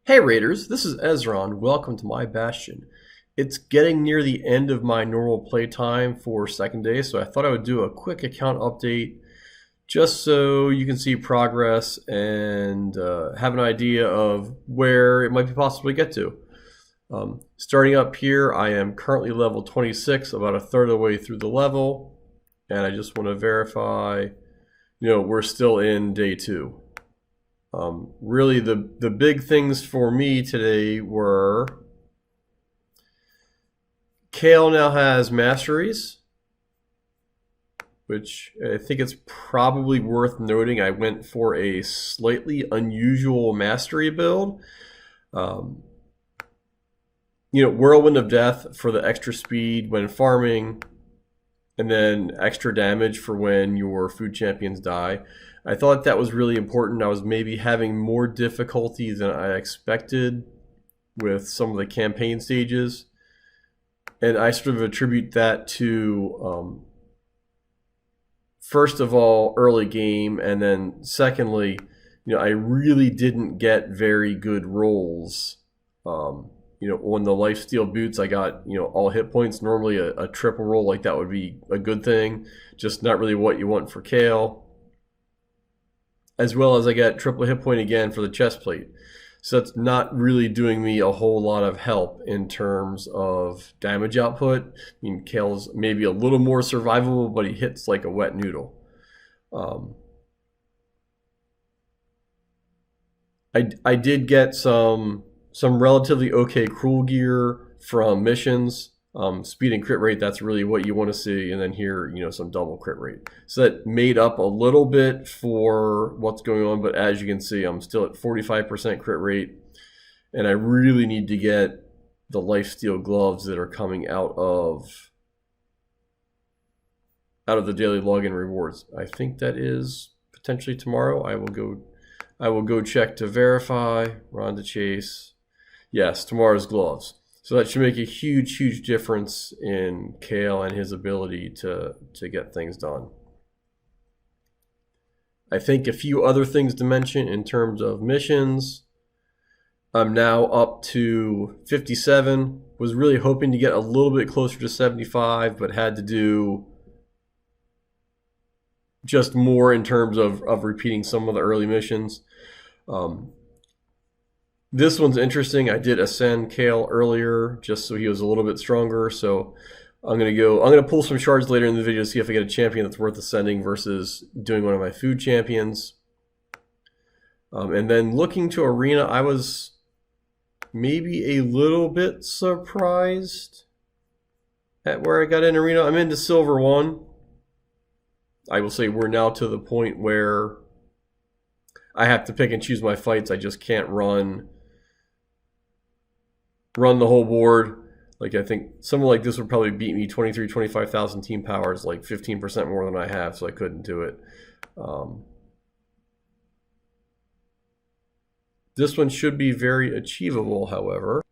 Hey Raiders, this is Ezron. Welcome to my Bastion. It's getting near the end of my normal playtime for second day, so I thought I would do a quick account update just so you can see progress and have an idea of where it might be possible to get to. Starting up here, I am currently level 26, about a third of the way through the level, and I just want to verify, we're still in day 2. Really, the big things for me today were Kale now has masteries, which I think it's probably worth noting. I went for a slightly unusual mastery build. Whirlwind of Death for the extra speed when farming, and then extra damage for when your food champions die. I thought that was really important. I was maybe having more difficulty than I expected with some of the campaign stages. And I sort of attribute that to, first of all, early game, and then secondly, I really didn't get very good rolls. On the lifesteal boots, I got, all hit points. Normally a triple roll like that would be a good thing, just not really what you want for Kale. As well as I got triple hit point again for the chest plate. So that's not really doing me a whole lot of help in terms of damage output. I mean, Kale's maybe a little more survivable, but he hits like a wet noodle. I did get some relatively okay cruel gear from missions. Speed and crit rate, that's really what you want to see, and then here, some double crit rate. So that made up a little bit for what's going on, but as you can see, I'm still at 45% crit rate, and I really need to get the lifesteal gloves that are coming out of the daily login rewards. I think that is potentially tomorrow. I will go check to verify. Ron to Chase. Yes, tomorrow's gloves. So that should make a huge, huge difference in Kale and his ability to get things done. I think a few other things to mention in terms of missions. I'm now up to 57. Was really hoping to get a little bit closer to 75, but had to do just more in terms of repeating some of the early missions. This one's interesting. I did ascend Kale earlier just so he was a little bit stronger. So I'm gonna pull some shards later in the video to see if I get a champion that's worth ascending versus doing one of my food champions. And then looking to arena, I was maybe a little bit surprised at where I got in arena. I'm into silver 1. I will say we're now to the point where I have to pick and choose my fights. I just can't run the whole board. Like, I think someone like this would probably beat me 23, 25,000 team powers, like 15% more than I have, so I couldn't do it. This one should be very achievable, however.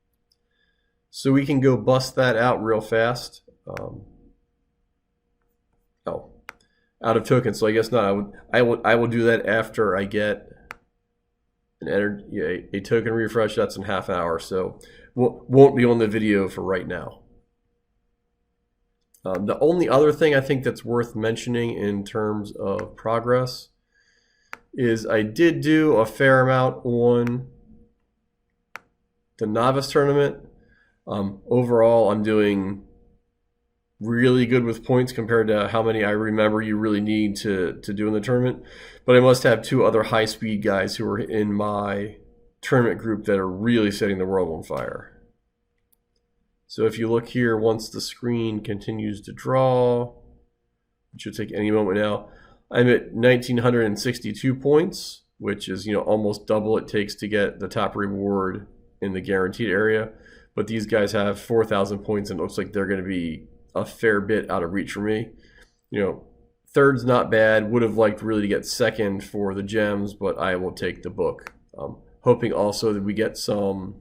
So we can go bust that out real fast. Out of tokens, so I guess not. I will do that after I get a token refresh. That's in half an hour, so won't be on the video for right now. The only other thing I think that's worth mentioning in terms of progress is I did do a fair amount on the Novice Tournament. Overall, I'm doing really good with points compared to how many I remember you really need to do in the tournament. But I must have 2 other high-speed guys who are in my tournament group that are really setting the world on fire. So if you look here, once the screen continues to draw, it should take any moment now, I'm at 1,962 points, which is almost double it takes to get the top reward in the guaranteed area. But these guys have 4,000 points, and it looks like they're going to be a fair bit out of reach for me. Third's not bad. Would have liked really to get second for the gems, but I will take the book. Hoping also that we get some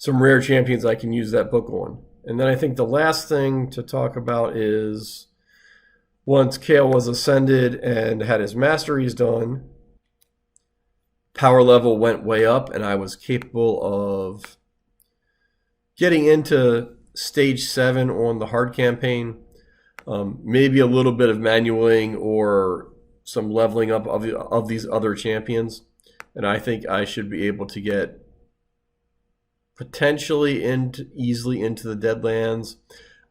rare champions I can use that book on. And then I think the last thing to talk about is once Kale was ascended and had his masteries done, power level went way up and I was capable of getting into stage 7 on the hard campaign. Maybe a little bit of manualing or some leveling up of these other champions. And I think I should be able to get potentially easily into the Deadlands.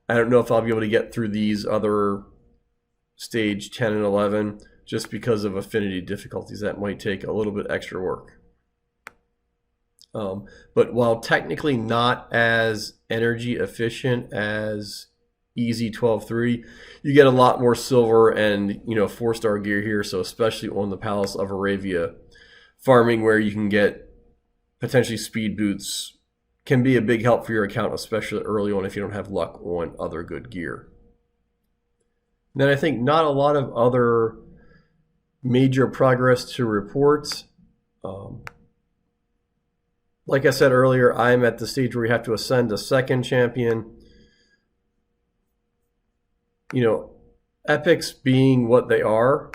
I don't know if I'll be able to get through these other stage 10 and 11 just because of affinity difficulties. That might take a little bit extra work. But while technically not as energy efficient as Easy 12-3, you get a lot more silver and 4-star gear here. So especially on the Palace of Aravia, farming where you can get potentially speed boots can be a big help for your account, especially early on if you don't have luck on other good gear. And then I think not a lot of other major progress to report. Like I said earlier, I'm at the stage where you have to ascend a second champion. Epics being what they are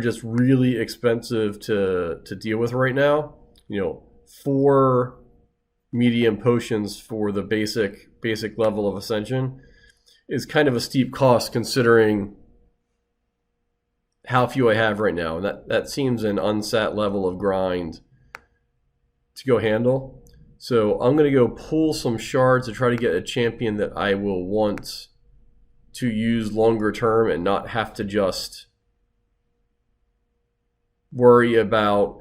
just really expensive to deal with right now. 4 medium potions for the basic level of ascension is kind of a steep cost considering how few I have right now. And that seems an unsat level of grind to go handle. So I'm going to go pull some shards to try to get a champion that I will want to use longer term and not have to just worry about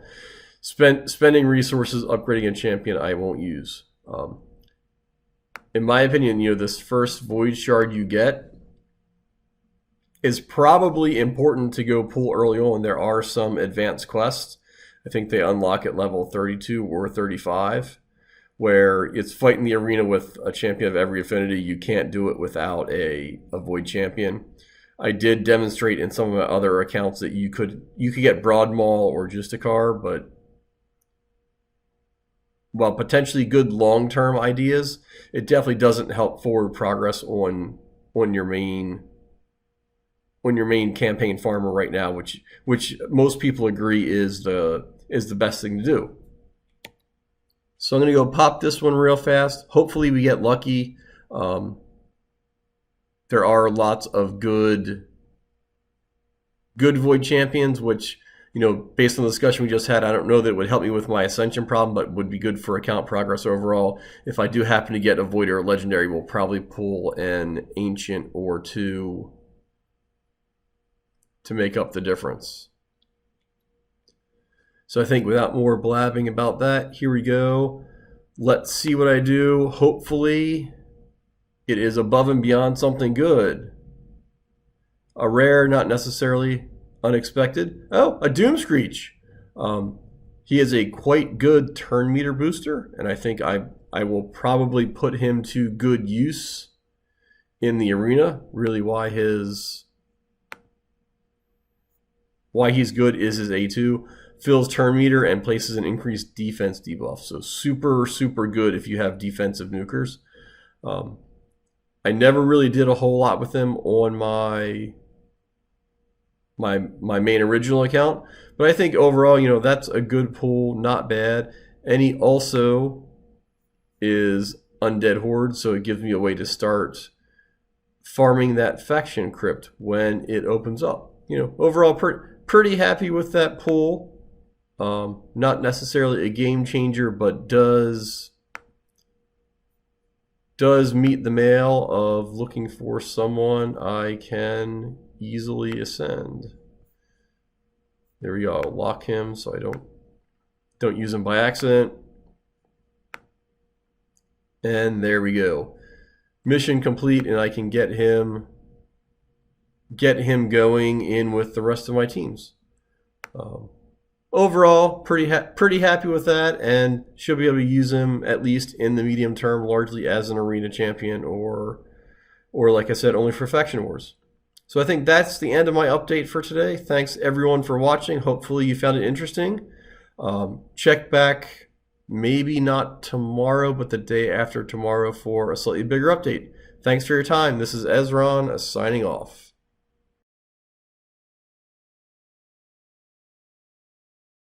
spending resources upgrading a champion I won't use. In my opinion, this first void shard you get is probably important to go pull early on. There are some advanced quests. I think they unlock at level 32 or 35, where it's fighting the arena with a champion of every affinity. You can't do it without a void champion. I did demonstrate in some of my other accounts that you could get Broadmaul or Justicar, but while potentially good long-term ideas, it definitely doesn't help forward progress on your main campaign farmer right now, which most people agree is the best thing to do. So I'm going to go pop this one real fast. Hopefully we get lucky. There are lots of good void champions, which, based on the discussion we just had, I don't know that it would help me with my ascension problem, but would be good for account progress overall. If I do happen to get a void or a legendary, we'll probably pull an ancient or two to make up the difference. So I think without more blabbing about that, here we go. Let's see what I do. Hopefully it is above and beyond something good. A rare, not necessarily unexpected. Oh, a Doomscreech. He is a quite good turn meter booster, and I think I will probably put him to good use in the arena. Really why he's good is his A2. Fills turn meter and places an increased defense debuff. So super, super good if you have defensive nukers. I never really did a whole lot with him on my main original account, but I think overall, that's a good pull, not bad. And he also is Undead Horde, so it gives me a way to start farming that faction crypt when it opens up. Overall pretty happy with that pull. Not necessarily a game changer, but does meet the mail of looking for someone I can easily ascend. There we go. I'll lock him so I don't use him by accident. And there we go. Mission complete, and I can get him going in with the rest of my teams. Overall, pretty happy with that, and should be able to use him at least in the medium term, largely as an arena champion, or like I said, only for faction wars. So I think that's the end of my update for today. Thanks everyone for watching. Hopefully you found it interesting. Check back, maybe not tomorrow, but the day after tomorrow for a slightly bigger update. Thanks for your time. This is Ezron signing off.